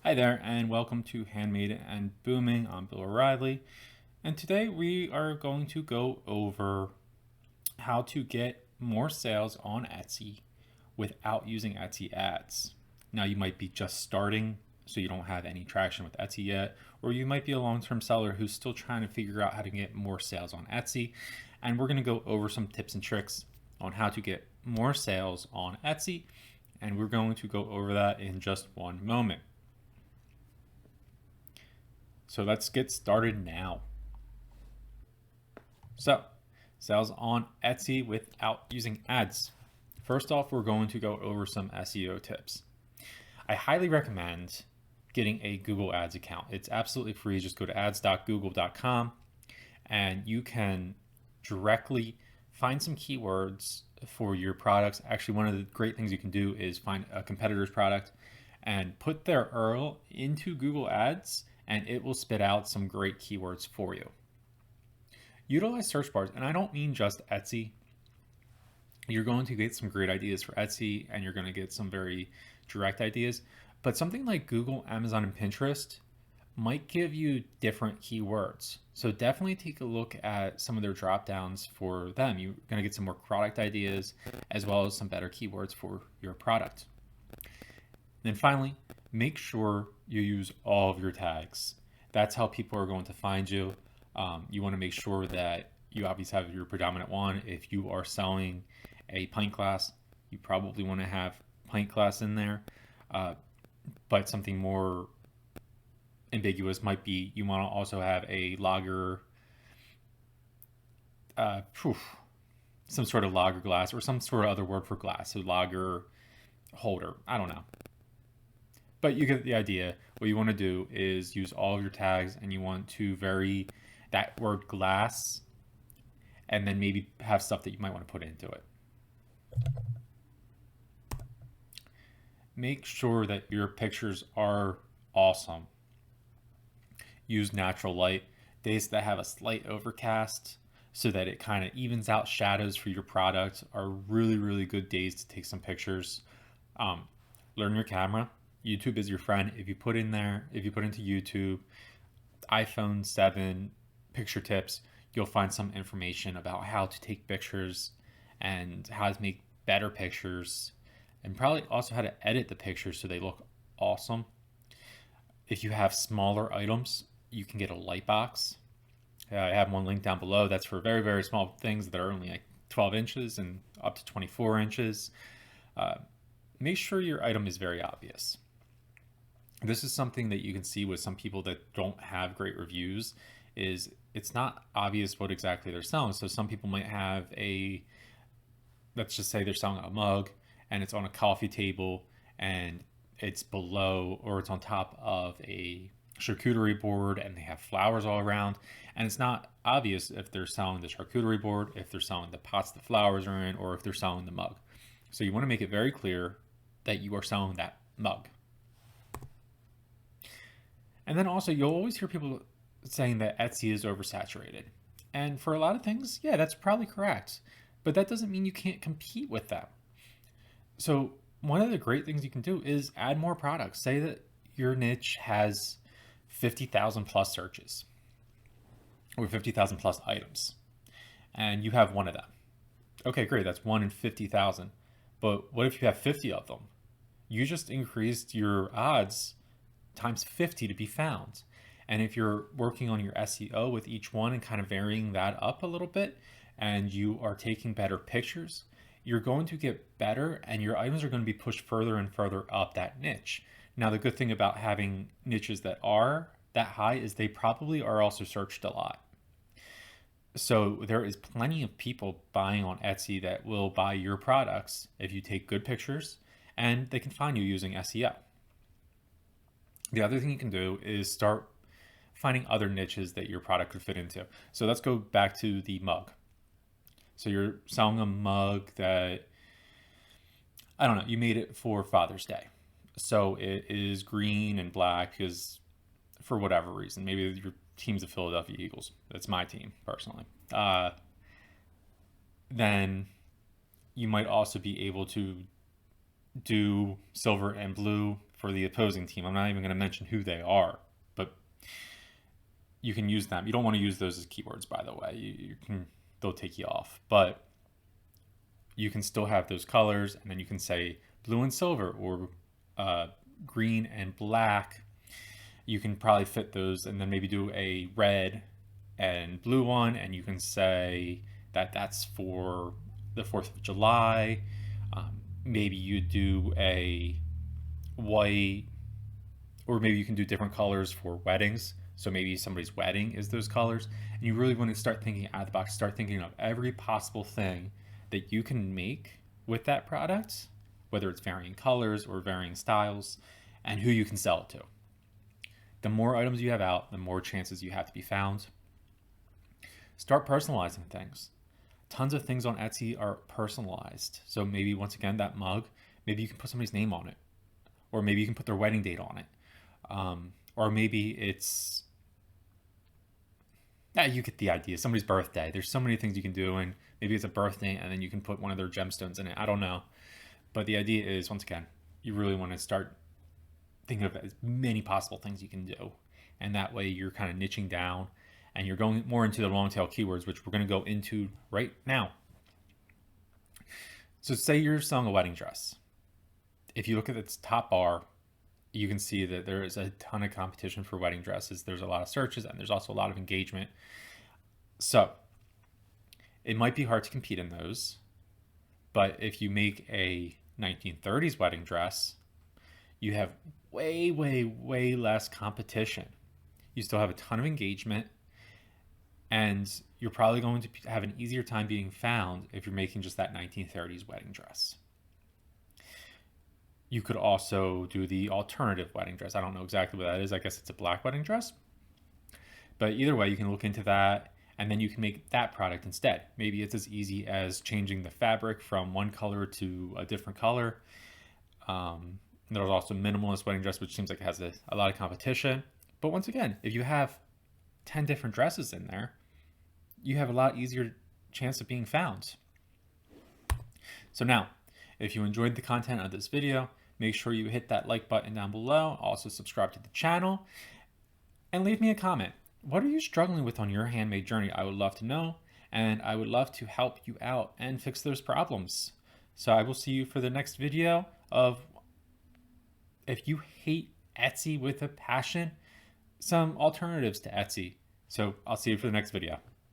Hi there, and welcome to Handmade and Booming. I'm Bill O'Reilly, and today we are going to go over how to get more sales on Etsy without using Etsy ads. Now, you might be just starting, so you don't have any traction with Etsy yet, or you might be a long-term seller who's still trying to figure out how to get more sales on Etsy, and we're going to go over some tips and tricks on how to get more sales on Etsy, and we're going to go over that in just one moment. So let's get started now. So, sales on Etsy without using ads. First off, we're going to go over some SEO tips. I highly recommend getting a Google Ads account. It's absolutely free. Just go to ads.google.com and you can directly find some keywords for your products. Actually, one of the great things you can do is find a competitor's product and put their URL into Google Ads, and it will spit out some great keywords for you. Utilize search bars, and I don't mean just Etsy. You're going to get some great ideas for Etsy, and you're going to get some very direct ideas, but something like Google, Amazon, and Pinterest might give you different keywords. So definitely take a look at some of their drop downs for them. You're going to get some more product ideas as well as some better keywords for your product. Then finally, make sure you use all of your tags. That's how people are going to find you. You want to make sure that you obviously have your predominant one. If you are selling a pint glass, you probably want to have pint glass in there. But something more ambiguous might be you want to also have a lager, some sort of lager glass or some sort of other word for glass. So lager holder. I don't know. But you get the idea. What you want to do is use all of your tags, and you want to vary that word glass, and then maybe have stuff that you might want to put into it. Make sure that your pictures are awesome. Use natural light. Days that have a slight overcast so that it kind of evens out shadows for your product are really, really good days to take some pictures. Learn your camera. YouTube is your friend. If you put into YouTube, iPhone 7 picture tips, you'll find some information about how to take pictures and how to make better pictures, and probably also how to edit the pictures so they look awesome. If you have smaller items, you can get a light box. I have one linked down below. That's for very, very small things that are only like 12 inches and up to 24 inches. Make sure your item is very obvious. This is something that you can see with some people that don't have great reviews, is it's not obvious what exactly they're selling. So some people might have let's just say they're selling a mug and it's on a coffee table and it's below or it's on top of a charcuterie board and they have flowers all around. And it's not obvious if they're selling the charcuterie board, if they're selling the pots the flowers are in, or if they're selling the mug. So you want to make it very clear that you are selling that mug. And then also, you'll always hear people saying that Etsy is oversaturated. And for a lot of things, yeah, that's probably correct. But that doesn't mean you can't compete with them. So one of the great things you can do is add more products. Say that your niche has 50,000 plus searches or 50,000 plus items, and you have one of them. Okay, great. That's 1 in 50,000. But what if you have 50 of them? You just increased your odds times 50 to be found. And if you're working on your SEO with each one and kind of varying that up a little bit, and you are taking better pictures, you're going to get better and your items are going to be pushed further and further up that niche. Now, the good thing about having niches that are that high is they probably are also searched a lot. So there is plenty of people buying on Etsy that will buy your products if you take good pictures, and they can find you using SEO. The other thing you can do is start finding other niches that your product could fit into. So let's go back to the mug. So you're selling a mug that, I don't know, you made it for Father's Day. So it is green and black because for whatever reason, maybe your team's the Philadelphia Eagles. That's my team personally. Then you might also be able to do silver and blue for the opposing team. I'm not even going to mention who they are, but you can use them. You don't want to use those as keywords, by the way. You can, they'll take you off, but you can still have those colors, and then you can say blue and silver, or green and black. You can probably fit those, and then maybe do a red and blue one, and you can say that that's for the 4th of July. Maybe you do a white, or maybe you can do different colors for weddings. So maybe somebody's wedding is those colors. And you really want to start thinking out of the box, start thinking of every possible thing that you can make with that product, whether it's varying colors or varying styles, and who you can sell it to. The more items you have out, the more chances you have to be found. Start personalizing things. Tons of things on Etsy are personalized. So maybe, once again, that mug, maybe you can put somebody's name on it, or maybe you can put their wedding date on it. Or maybe it's, you get the idea, somebody's birthday. There's so many things you can do, and maybe it's a birthday and then you can put one of their gemstones in it. I don't know. But the idea is, once again, you really want to start thinking of as many possible things you can do. And that way you're kind of niching down, and you're going more into the long tail keywords, which we're going to go into right now. So say you're selling a wedding dress. If you look at its top bar, you can see that there is a ton of competition for wedding dresses. There's a lot of searches, and there's also a lot of engagement. So it might be hard to compete in those, but if you make a 1930s wedding dress, you have way, way, way less competition. You still have a ton of engagement, and you're probably going to have an easier time being found if you're making just that 1930s wedding dress. You could also do the alternative wedding dress. I don't know exactly what that is. I guess it's a black wedding dress. But either way, you can look into that, and then you can make that product instead. Maybe it's as easy as changing the fabric from one color to a different color. There's also minimalist wedding dress, which seems like it has a lot of competition. But once again, if you have 10 different dresses in there, you have a lot easier chance of being found. So now, if you enjoyed the content of this video, make sure you hit that like button down below. Also subscribe to the channel and leave me a comment. What are you struggling with on your handmade journey? I would love to know, and I would love to help you out and fix those problems. So I will see you for the next video of, if you hate Etsy with a passion, some alternatives to Etsy. So I'll see you for the next video.